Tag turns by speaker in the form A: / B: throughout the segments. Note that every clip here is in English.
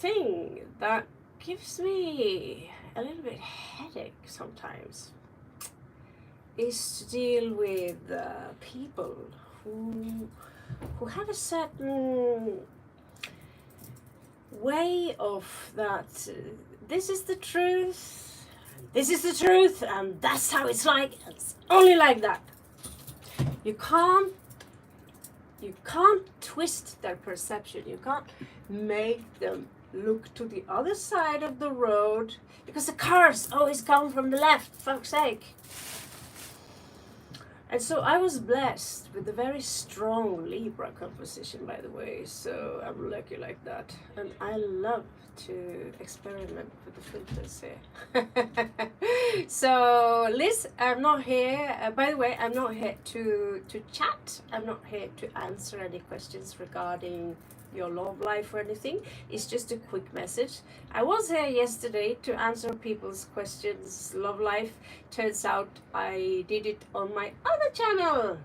A: thing that gives me a little bit headache sometimes is to deal with people who who have a certain way of that this is the truth, this is the truth, and that's how it's like. It's only like that. You can't you can't twist their perception. You can't make them look to the other side of the road because the cars always come from the left, fuck's sake. And so I was blessed with a very strong Libra composition, by the way, so I'm lucky like that. And I love to experiment with the filters here. So, Liz, I'm not here. By the way, I'm not here to chat. I'm not here to answer any questions regarding your love life or anything. It's just a quick message. I was here yesterday to answer people's questions, love life. Turns out I did it on my other channel.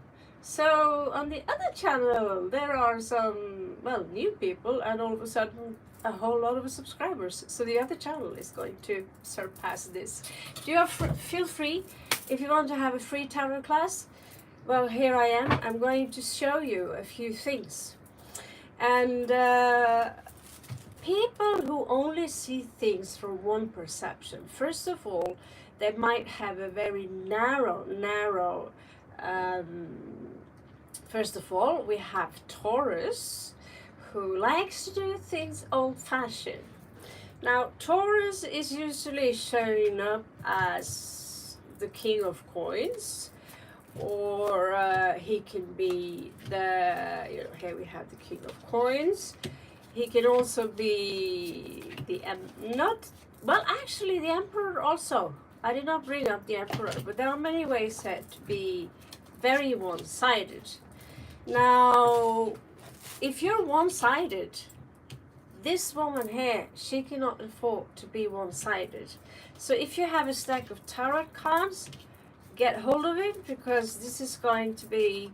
A: So on the other channel there are some, well, new people, and all of a sudden a whole lot of subscribers. So the other channel is going to surpass this. Do you feel free if you want to have a free tarot class? Well, here I am. I'm going to show you a few things. And people who only see things from one perception, first of all, they might have a very narrow first of all, we have Taurus, who likes to do things old-fashioned. Now, Taurus is usually showing up as the king of coins, or he can be the, here we have the king of coins. He can also be the, actually the emperor also. I did not bring up the emperor, but there are many ways said to be very one-sided. Now, if you're one-sided, this woman here, she cannot afford to be one-sided. So if you have a stack of tarot cards, get hold of it, because this is going to be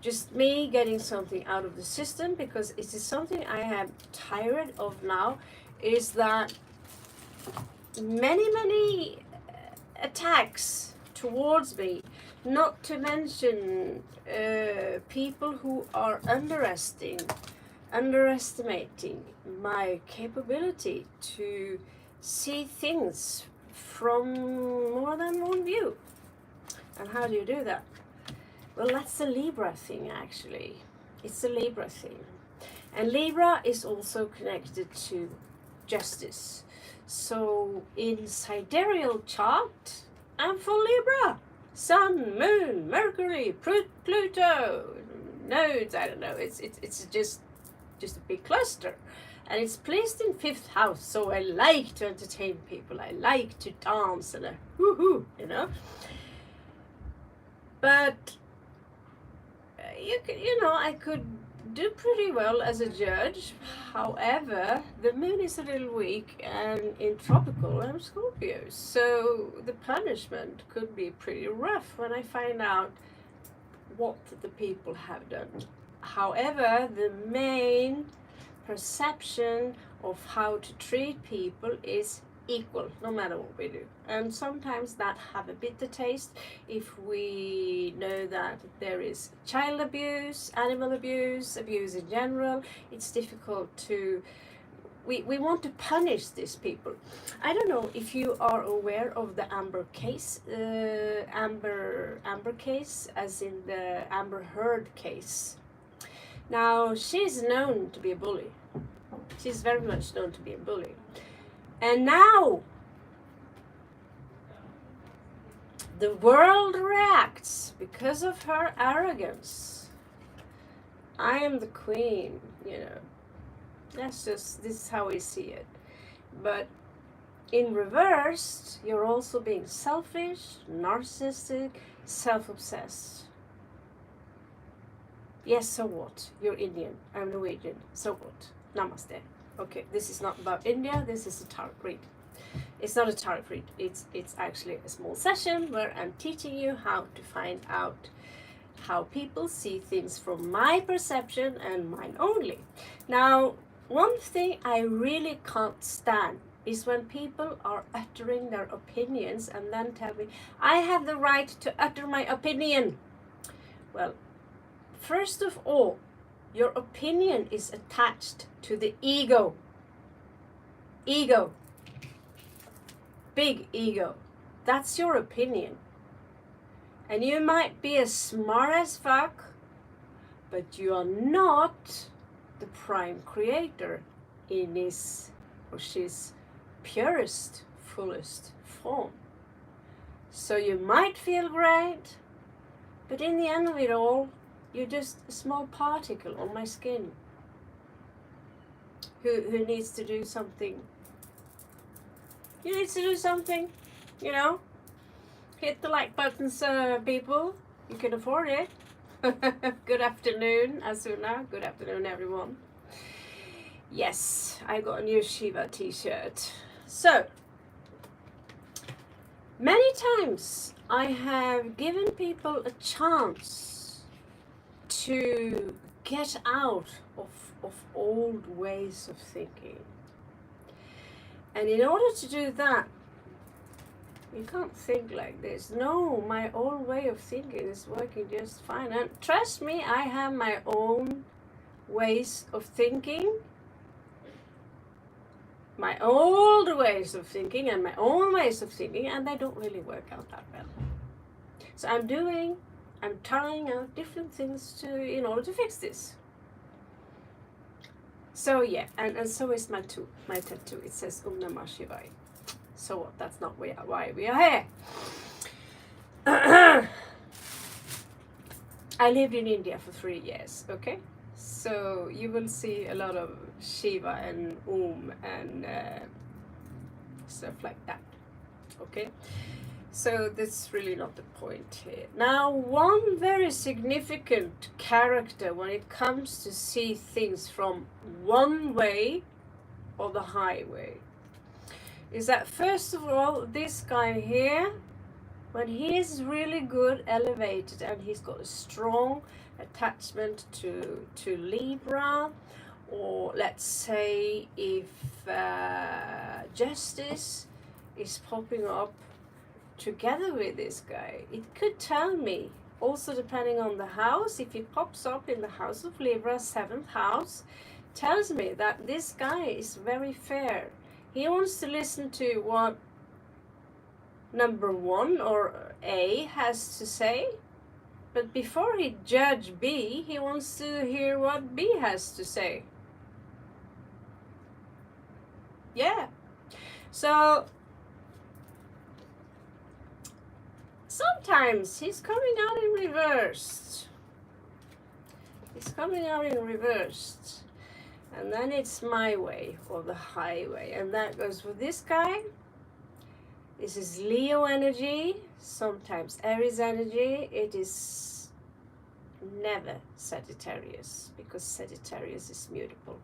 A: just me getting something out of the system, because it is something I am tired of now, is that many attacks towards me, not to mention people who are underestimating my capability to see things from more than one view. And how do you do that? Well, that's the Libra thing, actually. It's a Libra thing. And Libra is also connected to justice. So in sidereal chart, I'm for Libra. Sun, Moon, Mercury, Pluto, nodes, I don't know. It's just a big cluster. And it's placed in 5th house, so I like to entertain people. I like to dance and woohoo, But I could do pretty well as a judge. However, the moon is a little weak, and in tropical I'm Scorpio, so the punishment could be pretty rough when I find out what the people have done. However, the main perception of how to treat people is equal, no matter what we do. And sometimes that have a bitter taste if we know that there is child abuse, animal abuse, abuse in general. It's difficult to, we want to punish these people. I don't know if you are aware of the Amber case, Amber case, as in the Amber Heard case. Now, she's known to be a bully. She's very much known to be a bully. And now, the world reacts because of her arrogance. I am the queen, This is how we see it. But in reverse, you're also being selfish, narcissistic, self-obsessed. Yes, so what? You're Indian, I'm Norwegian, so what? Namaste. Okay, this is not about India, this is a tarot read. It's not a tarot read, it's actually a small session where I'm teaching you how to find out how people see things from my perception and mine only. Now, one thing I really can't stand is when people are uttering their opinions and then tell me, I have the right to utter my opinion. Well, first of all, your opinion is attached to the ego. Ego. Big ego. That's your opinion. And you might be as smart as fuck, but you are not the prime creator in his or she's purest, fullest form. So you might feel great, but in the end of it all, you're just a small particle on my skin who needs to do something. You need to do something, you know. Hit the like buttons, people. You can afford it. Good afternoon, Asuna. Good afternoon, everyone. Yes, I got a new Shiva t-shirt. So, many times I have given people a chance to get out of old ways of thinking. And in order to do that, you can't think like this. No, my old way of thinking is working just fine. And trust me, I have my own ways of thinking. My old ways of thinking and my own ways of thinking, and they don't really work out that well. So I'm trying out different things in order to fix this. So yeah, and so is my tattoo. It says Om Namah Shivaya. So what? That's not why we are here. I lived in India for 3 years, okay? So you will see a lot of Shiva and and stuff like that, okay? So that's really not the point here. Now, one very significant character when it comes to see things from one way or the highway is that, first of all, this guy here, when he is really good, elevated, and he's got a strong attachment to Libra, or let's say if justice is popping up together with this guy, it could tell me, also depending on the house, if it pops up in the house of Libra, 7th house, tells me that this guy is very fair. He wants to listen to what number 1 or A has to say, but before he judge B, he wants to hear what B has to say. Yeah. So sometimes he's coming out in reversed. He's coming out in reversed. And then it's my way or the highway. And that goes for this guy. This is Leo energy, sometimes Aries energy. It is never Sagittarius, because Sagittarius is mutable.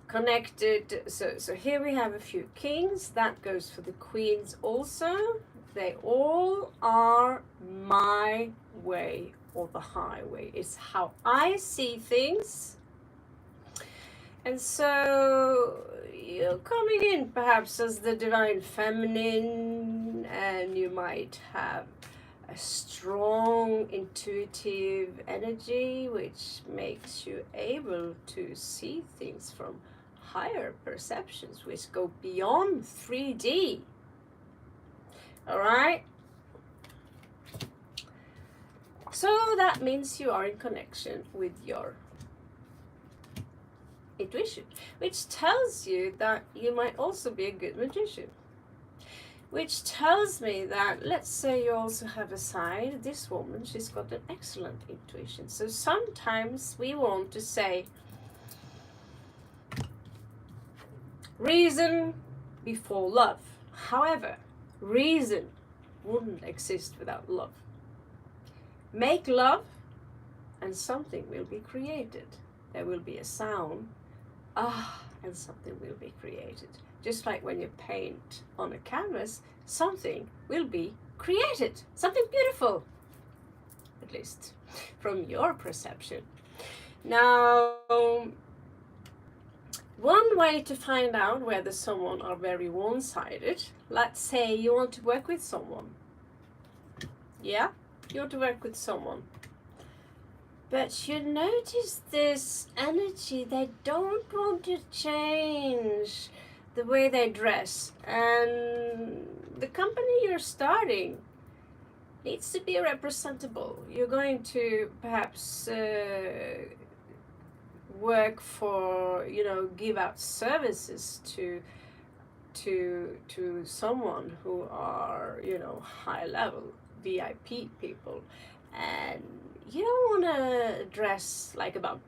A: Connected, so here we have a few kings. That goes for the queens also. They all are my way or the highway. It's how I see things. And so you're coming in perhaps as the divine feminine, and you might have a strong intuitive energy which makes you able to see things from higher perceptions which go beyond 3D. All right? So that means you are in connection with your intuition, which tells you that you might also be a good magician. Which tells me that, let's say you also have a side, this woman, she's got an excellent intuition. So sometimes we want to say, reason before love. However, reason wouldn't exist without love. Make love and something will be created. There will be a sound, and something will be created. Just like when you paint on a canvas, something will be created. Something beautiful, at least from your perception. Now, One way to find out whether someone are very one-sided, let's say you want to work with someone. Yeah, you want to work with someone. But you notice this energy, they don't want to change the way they dress. And the company you're starting needs to be representable. You're going to perhaps work for, give out services to someone who are, high level VIP people, and you don't want to dress like a bum,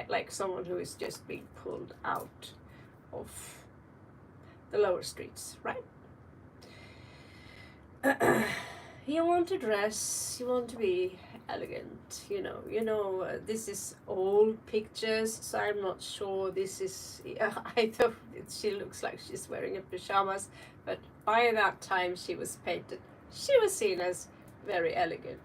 A: like someone who is just being pulled out of the lower streets, right? You want to dress, you want to be elegant, this is old pictures, so I'm not sure this is, I thought she looks like she's wearing a pajamas, but by that time she was painted, she was seen as very elegant.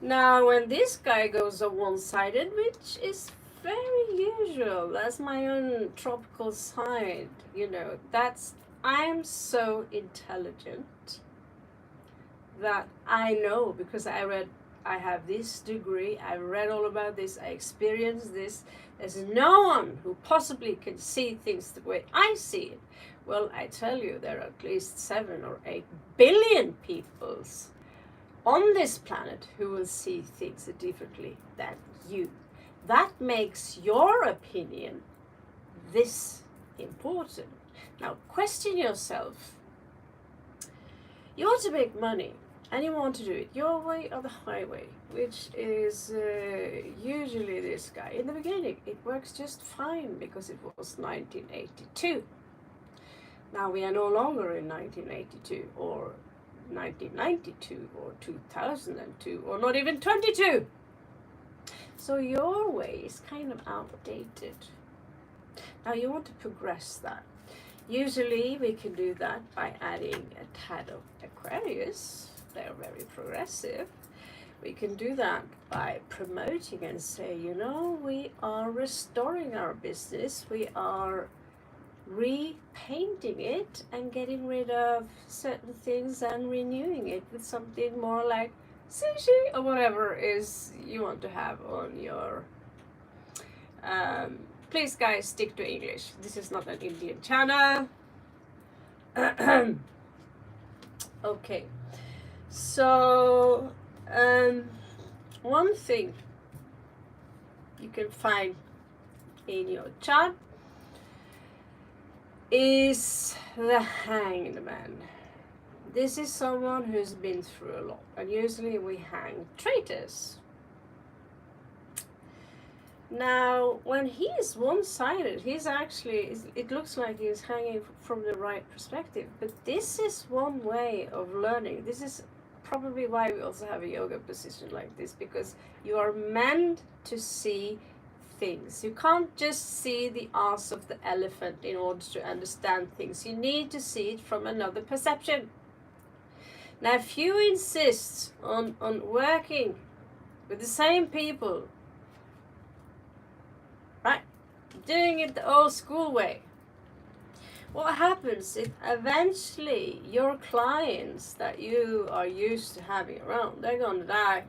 A: Now when this guy goes on one-sided, which is very usual, that's my own tropical side, that's, I'm so intelligent that I know, because I have this degree, I read all about this, I experienced this. There's no one who possibly can see things the way I see it. Well, I tell you, there are at least 7 or 8 billion peoples on this planet who will see things differently than you. That makes your opinion this important. Now, question yourself. You want to make money, and you want to do it your way or the highway, which is usually this guy. In the beginning, it works just fine because it was 1982. Now we are no longer in 1982 or 1992 or 2002 or not even 22. So your way is kind of outdated. Now you want to progress that. Usually we can do that by adding a tad of Aquarius. They're very progressive. We can do that by promoting and say, we are restoring our business. We are repainting it and getting rid of certain things and renewing it with something more like sushi or whatever is you want to have on your please guys, stick to English. This is not an Indian channel. Okay, so one thing you can find in your chart is the Hanged Man. This is someone who's been through a lot, and usually we hang traitors. Now, when he is one-sided, he's actually, it looks like he's hanging from the right perspective, but this is one way of learning. This is probably why we also have a yoga position like this, because you are meant to see things. You can't just see the ass of the elephant in order to understand things. You need to see it from another perception. Now, if you insist on working with the same people, right, doing it the old school way, what happens is eventually your clients that you are used to having around, they're gonna die.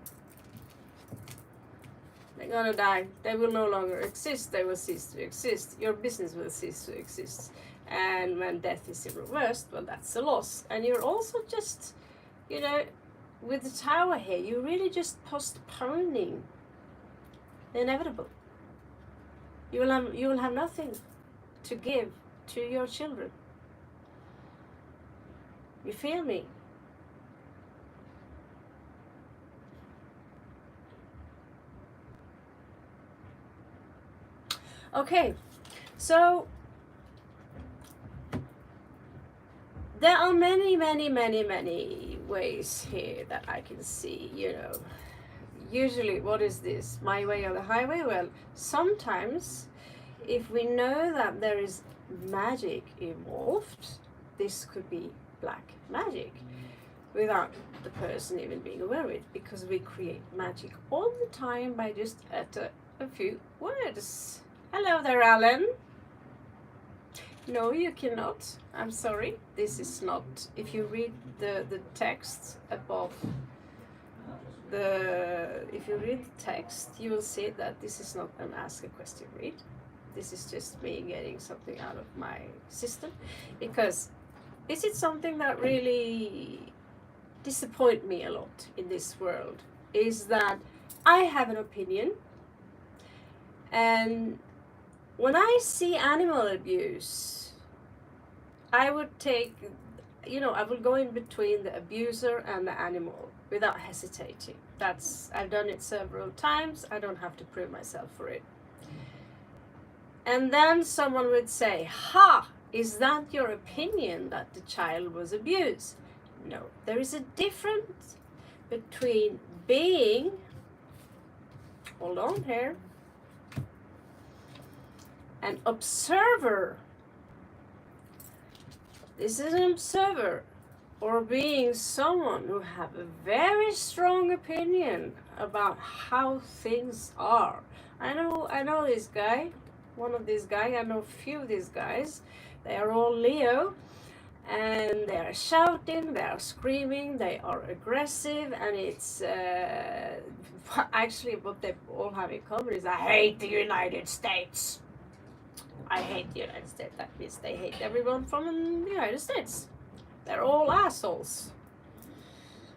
A: They're gonna die. They will no longer exist. They will cease to exist. Your business will cease to exist. And when death is reversed, well, that's a loss. And you're also just, with the Tower here, you're really just postponing the inevitable. You will have nothing to give to your children. You feel me? Okay, so there are many ways here that I can see, Usually, what is this? My way or the highway? Well, sometimes if we know that there is magic involved, this could be black magic without the person even being aware of it, because we create magic all the time by just utter a few words. Hello there, Alan. No, you cannot. I'm sorry. This is not. If you read the text above if you read the text, you will see that this is not an ask a question read. This is just me getting something out of my system, because this is something that really disappoint me a lot in this world, is that I have an opinion, and when I see animal abuse, I would take, I will go in between the abuser and the animal without hesitating. I've done it several times. I don't have to prove myself for it. And then someone would say, ha, is that your opinion that the child was abused? No, there is a difference between being, hold on here, an observer. This is an observer, or being someone who have a very strong opinion about how things are. I know this guy, one of these guys, I know a few of these guys. They are all Leo, and they are shouting, they are screaming, they are aggressive, and it's actually what they all have in common is, I hate the United States. I hate the United States. That means they hate everyone from the United States. They're all assholes.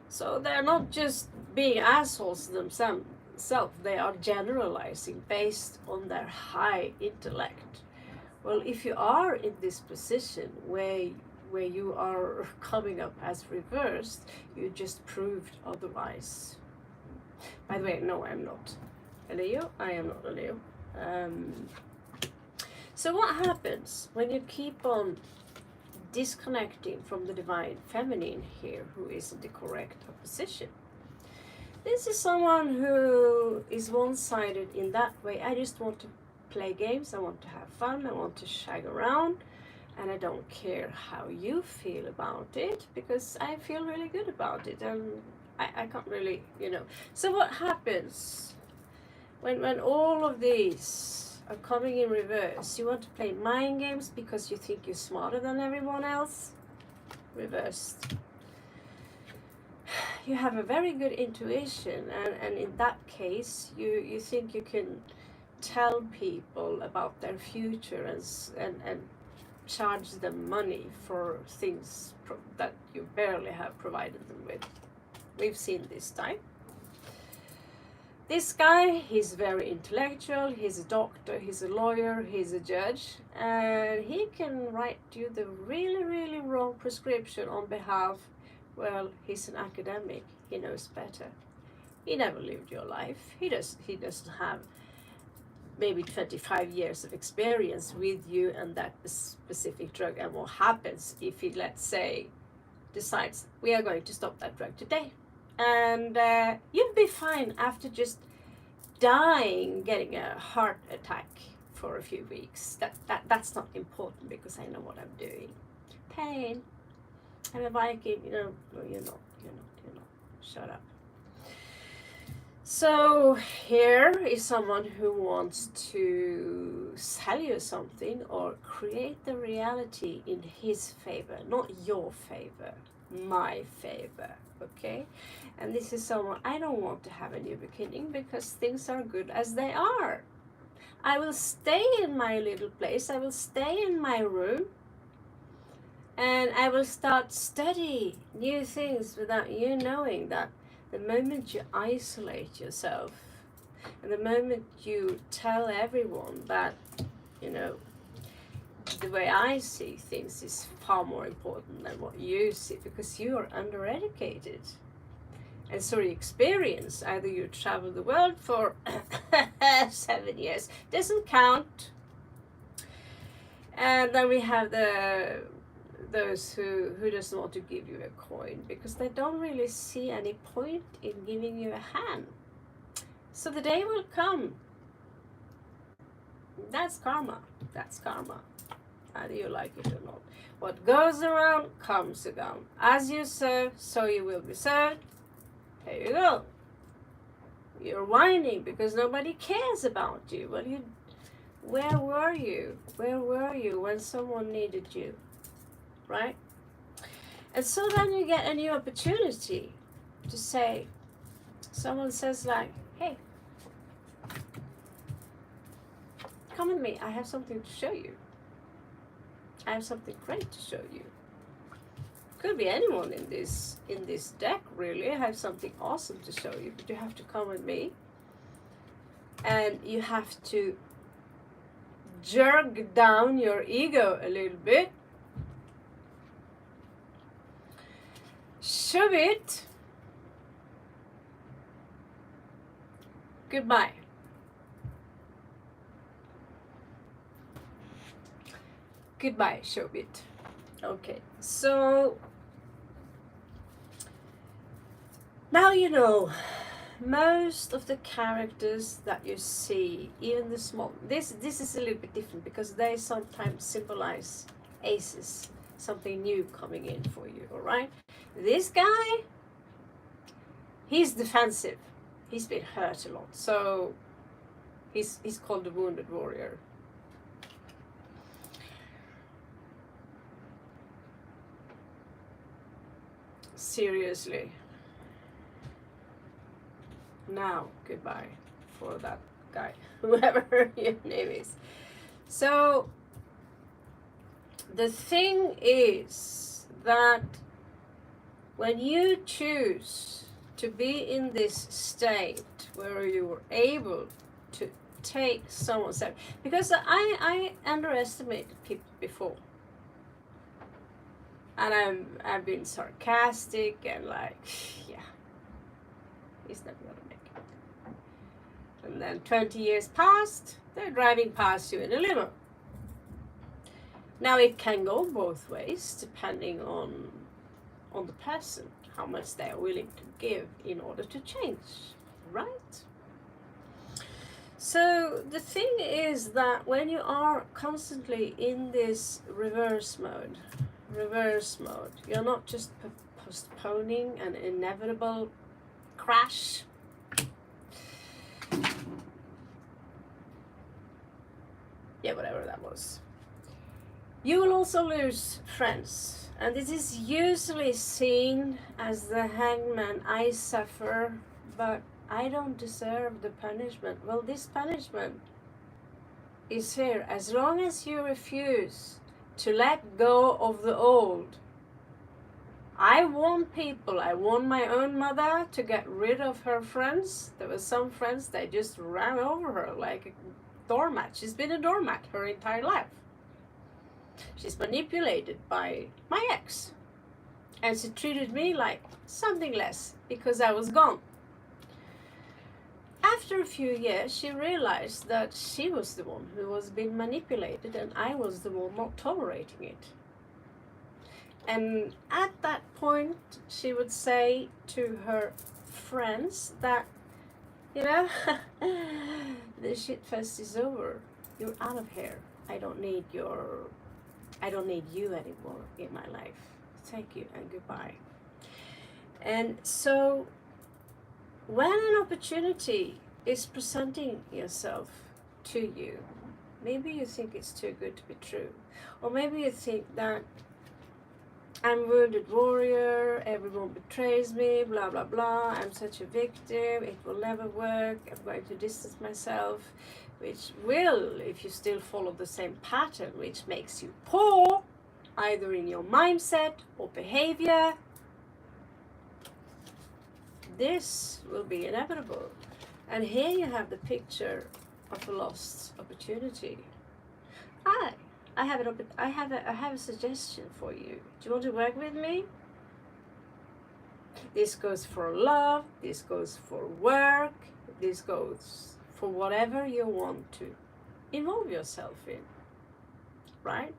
A: So they're not just being assholes themselves, they are generalizing based on their high intellect. Well, if you are in this position where you are coming up as reversed, you just proved otherwise. By the way, no, I'm not a Leo. I am not a Leo. So what happens when you keep on disconnecting from the divine feminine here, who is in the correct opposition? This is someone who is one-sided in that way. I just want to play games, I want to have fun, I want to shag around, and I don't care how you feel about it, because I feel really good about it, and I can't really, So what happens when all of these are coming in reverse? You want to play mind games because you think you're smarter than everyone else? Reversed. You have a very good intuition, and in that case, you think you can tell people about their future and charge them money for things that you barely have provided them with. We've seen this type. This guy, he's very intellectual, he's a doctor, he's a lawyer, he's a judge, and he can write you the really, really wrong prescription on behalf. Well, he's an academic, he knows better. He never lived your life. He doesn't have maybe 25 years of experience with you and that specific drug, and what happens if he, let's say, decides we are going to stop that drug today, and you'll be fine after just dying, getting a heart attack for a few weeks. That's not important because I know what I'm doing. Pain. I'm a Viking, no, you're not. Shut up. So here is someone who wants to sell you something or create the reality in his favor, not your favor, my favor, okay? And this is someone, I don't want to have a new beginning because things are good as they are. I will stay in my little place, I will stay in my room, and I will start study new things without you knowing that. The moment you isolate yourself, and the moment you tell everyone that, the way I see things is far more important than what you see, because you are undereducated. And so your experience, either you travel the world for 7 years, doesn't count. And then we have those who doesn't want to give you a coin because they don't really see any point in giving you a hand. So the day will come. That's karma. Either you like it or not. What goes around comes around. As you serve, so you will be served. Here you go. You're whining because nobody cares about you. Well, where were you? Where were you when someone needed you? Right? And so then you get a new opportunity to say, someone says like, hey, come with me, I have something to show you. I have something great to show you. Could be anyone in this deck, really. I have something awesome to show you, but you have to come with me. And you have to jerk down your ego a little bit. Shove it. Goodbye. Goodbye, Shobit. Okay, so now you know most of the characters that you see, even the small. This is a little bit different because they sometimes symbolize aces, something new coming in for you. All right, this guy, he's defensive. He's been hurt a lot, so he's called the Wounded Warrior. Seriously. Now, goodbye for that guy, whoever your name is. So, the thing is that when you choose to be in this state where you're able to take someone's step, because I underestimated people before. And I've been sarcastic and like, yeah, he's never gonna make it. And then 20 years passed, they're driving past you in a limo. Now it can go both ways depending on the person, how much they are willing to give in order to change, right? So the thing is that when you are constantly in this reverse mode, you're not just postponing an inevitable crash. Yeah, whatever that was. You will also lose friends, and this is usually seen as the hangman. I suffer, but I don't deserve the punishment. Well, this punishment is here as long as you refuse to let go of the old. I warned people, I warned my own mother to get rid of her friends. There were some friends that just ran over her like a doormat. She's been a doormat her entire life. She's manipulated by my ex. And she treated me like something less because I was gone. After a few years, she realized that she was the one who was being manipulated and I was the one not tolerating it. And at that point, she would say to her friends that, you know, the shit fest is over. You're out of here. I don't need you anymore in my life. Thank you and goodbye. And so when an opportunity is presenting yourself to you, maybe you think it's too good to be true. Or maybe you think that I'm wounded warrior, everyone betrays me, blah, blah, blah. I'm such a victim, it will never work, I'm going to distance myself, which will, if you still follow the same pattern, which makes you poor, either in your mindset or behavior. This will be inevitable. And here you have the picture of a lost opportunity. I have a suggestion for you. Do you want to work with me? This goes for love, this goes for work, this goes for whatever you want to involve yourself in, right?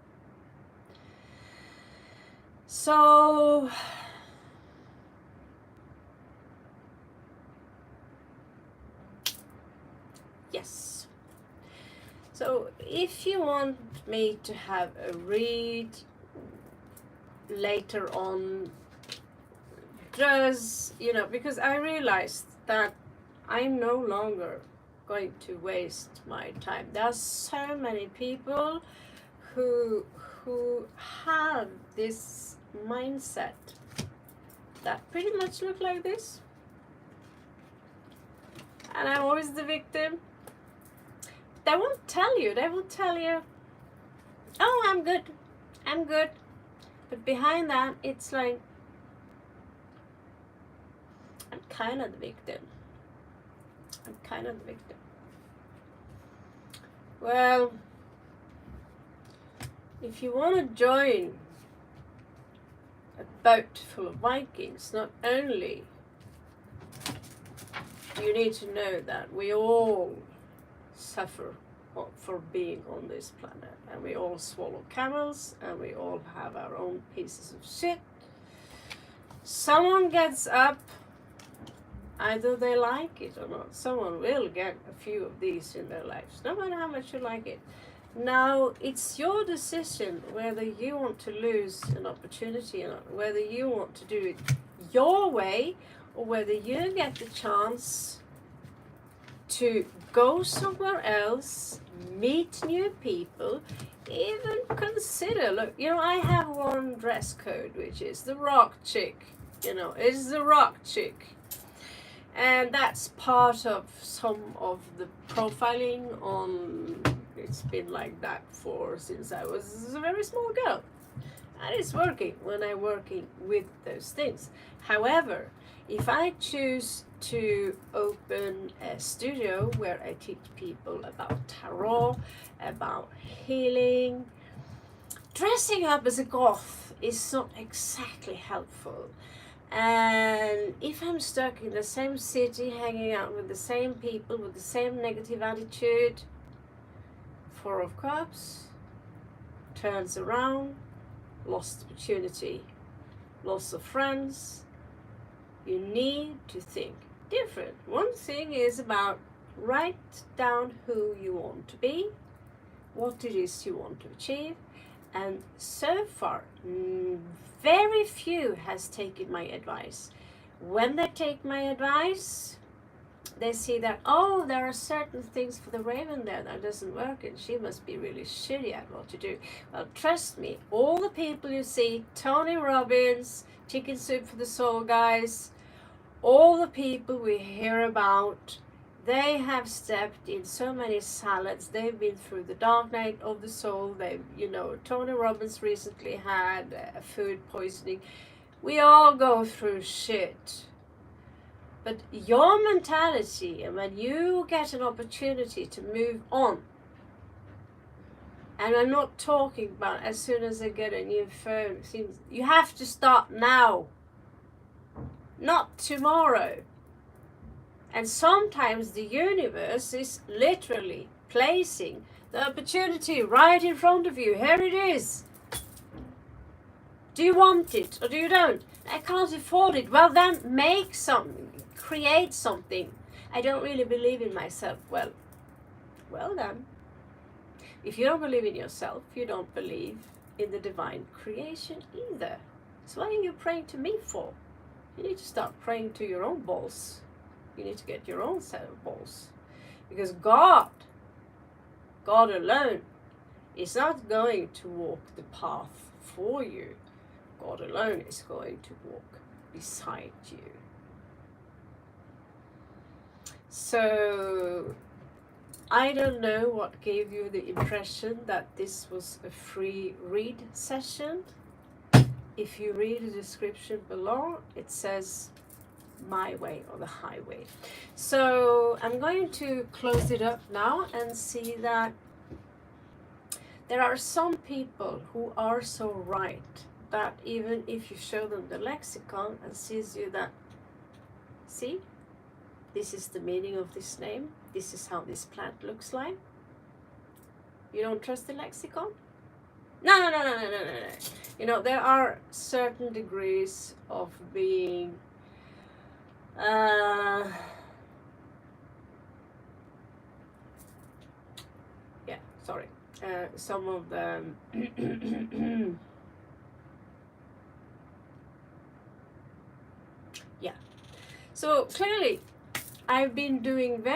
A: So yes. So if you want me to have a read later on, just, because I realized that I'm no longer going to waste my time. There are so many people who have this mindset that pretty much look like this. And I'm always the victim. They won't tell you. They will tell you, oh, I'm good. I'm good. But behind that, it's like, I'm kind of the victim. I'm kind of the victim. Well, if you want to join a boat full of Vikings, not only do you need to know that we all suffer for being on this planet, and we all swallow camels, and we all have our own pieces of shit. Someone gets up, either they like it or not. Someone will get a few of these in their lives, no matter how much you like it. Now, it's your decision whether you want to lose an opportunity or not, whether you want to do it your way, or whether you get the chance to go somewhere else, meet new people, even consider, look, you know, I have one dress code, which is the rock chick, you know, it's the rock chick. And that's part of some of the profiling on, it's been like that since I was a very small girl. And it's working when I'm working with those things. However, if I choose to open a studio where I teach people about tarot, about healing, dressing up as a goth is not exactly helpful. And if I'm stuck in the same city, hanging out with the same people, with the same negative attitude, Four of Cups turns around, lost opportunity, loss of friends. You need to think different. One thing is about write down who you want to be, what it is you want to achieve, and so far very few has taken my advice. When they take my advice, they see that, oh, there are certain things for the Raven there that doesn't work, and she must be really shitty at what to do. Well, trust me, all the people you see, Tony Robbins, Chicken Soup for the Soul guys, all the people we hear about, they have stepped in so many salads. They've been through the dark night of the soul. They've, you know, Tony Robbins recently had food poisoning. We all go through shit. But your mentality, and when you get an opportunity to move on, and I'm not talking about as soon as I get a new phone, you have to start now, not tomorrow. And sometimes the universe is literally placing the opportunity right in front of you. Here it is. Do you want it or do you don't? I can't afford it. Well, then make something, create something. I don't really believe in myself. Well then. If you don't believe in yourself, you don't believe in the divine creation either. So what are you praying to me for? You need to start praying to your own balls. You need to get your own set of balls. Because God alone is not going to walk the path for you. God alone is going to walk beside you. So, I don't know what gave you the impression that this was a free read session. If you read the description below, it says my way or the highway. So I'm going to close it up now and see that there are some people who are so right that even if you show them the lexicon and sees you that, see, this is the meaning of this name, this is how this plant looks like. You don't trust the lexicon? No. You know, there are certain degrees of being some of them yeah. So clearly I've been doing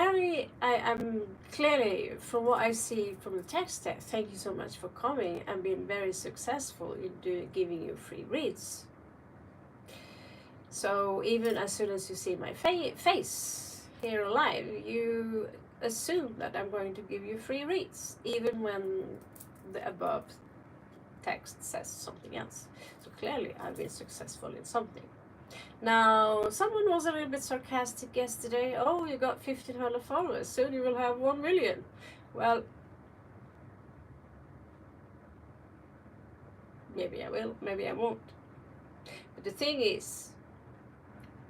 A: I'm clearly, from what I see from the text, thank you so much for coming, and been very successful in giving you free reads. So even as soon as you see my face here live, you assume that I'm going to give you free reads, even when the above text says something else. So clearly I've been successful in something. Now, someone was a little bit sarcastic yesterday. Oh, you got 1,500 followers, soon you will have 1 million. Well, maybe I will, maybe I won't. But the thing is,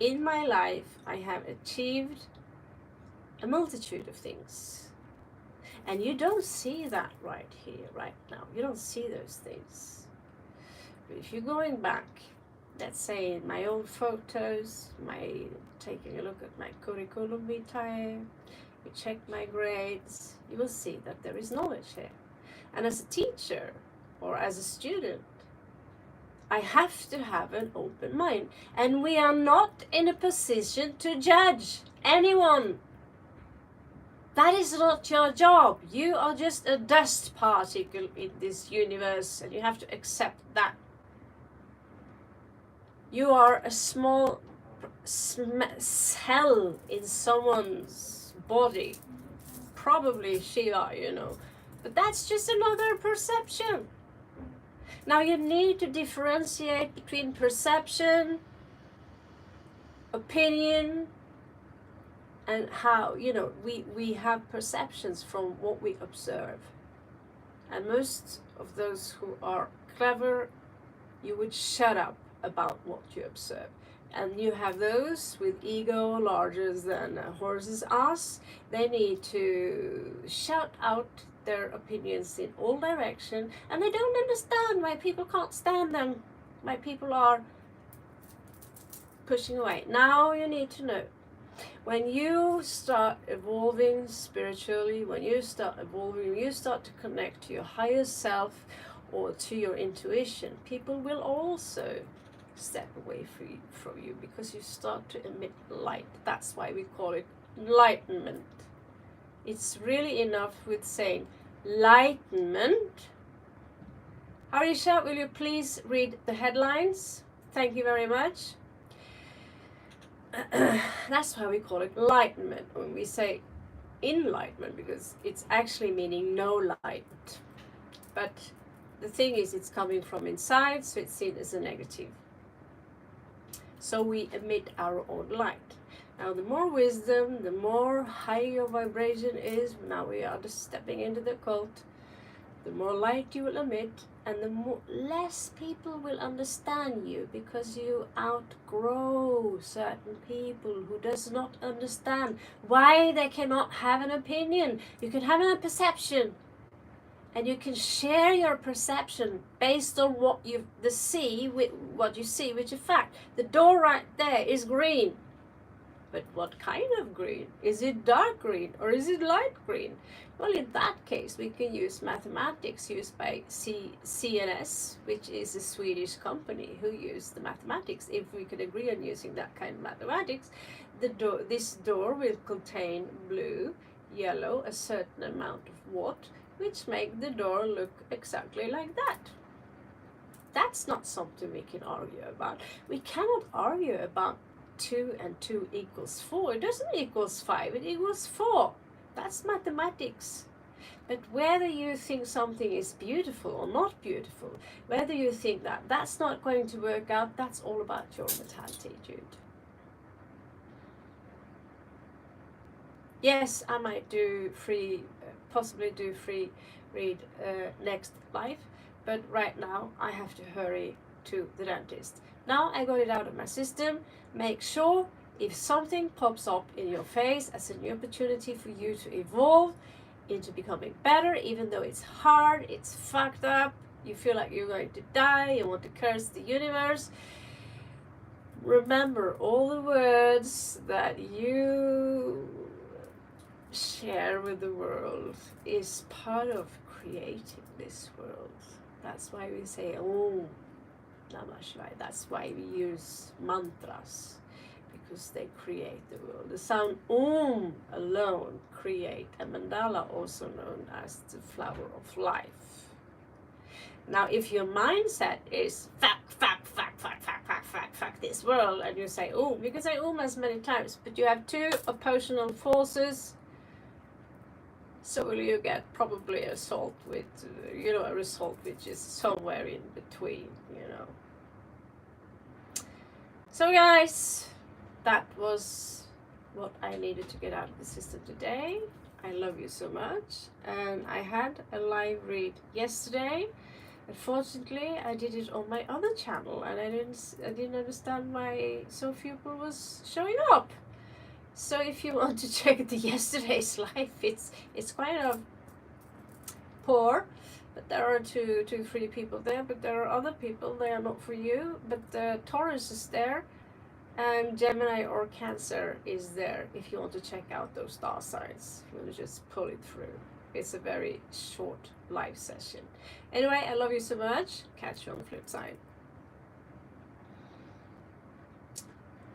A: in my life, I have achieved a multitude of things. And you don't see that right here, right now. You don't see those things. But if you're going back, let's say in my old photos, taking a look at my curriculum vitae, you check my grades, you will see that there is knowledge here. And as a teacher or as a student, I have to have an open mind. And we are not in a position to judge anyone. That is not your job. You are just a dust particle in this universe, and you have to accept that. You are a small cell in someone's body, probably Shiva, but that's just another perception. Now you need to differentiate between perception, opinion, and how, we have perceptions from what we observe. And most of those who are clever, you would shut up about what you observe. And you have those with ego larger than a horse's ass. They need to shout out their opinions in all directions, and they don't understand why people can't stand them, why people are pushing away. Now you need to know, when you start evolving spiritually, when you start to connect to your higher self or to your intuition, people will also step away from you because you start to emit light. That's why we call it enlightenment. It's really enough with saying enlightenment. Harisha, will you please read the headlines? Thank you very much. That's why we call it enlightenment when we say enlightenment, because it's actually meaning no light. But the thing is, it's coming from inside, so it's seen as a negative. So we emit our own light. Now, the more wisdom, the more high your vibration is, now we are just stepping into the occult, the more light you will emit, and the less people will understand you, because you outgrow certain people who does not understand why they cannot have an opinion. You can have a perception, and you can share your perception based on what you see, which is fact. The door right there is green. But what kind of green? Is it dark green or is it light green? Well, in that case, we can use mathematics used by CNS, which is a Swedish company who use the mathematics. If we could agree on using that kind of mathematics, this door will contain blue, yellow, a certain amount of what, which make the door look exactly like that. That's not something we can argue about. We cannot argue about 2 and 2 equals 4. It doesn't equal 5, it equals 4. That's mathematics. But whether you think something is beautiful or not beautiful, whether you think that that's not going to work out, that's all about your mentality, Jude. Yes, I might possibly do free read next live, but right now I have to hurry to the dentist. Now I got it out of my system. Make sure if something pops up in your face as a new opportunity for you to evolve into becoming better, even though it's hard, it's fucked up, you feel like you're going to die, you want to curse the universe, remember all the words that you share with the world is part of creating this world. That's why we say Om Namah Shivaya. That's why we use mantras, because they create the world. The sound alone create a mandala, also known as the flower of life. Now, if your mindset is fuck this world, and you say you can say as many times, but you have two oppositional forces, so will you get probably a result which is somewhere in between, So guys, that was what I needed to get out of the system today. I love you so much, and I had a live read yesterday. Unfortunately, I did it on my other channel, and I didn't understand why so few people was showing up. So if you want to check the yesterday's live, it's kind of poor, but there are two, 3 people there. But there are other people. They are not for you. But Taurus is there, and Gemini or Cancer is there. If you want to check out those star signs, if you want to just pull it through. It's a very short live session. Anyway, I love you so much. Catch you on the flip side.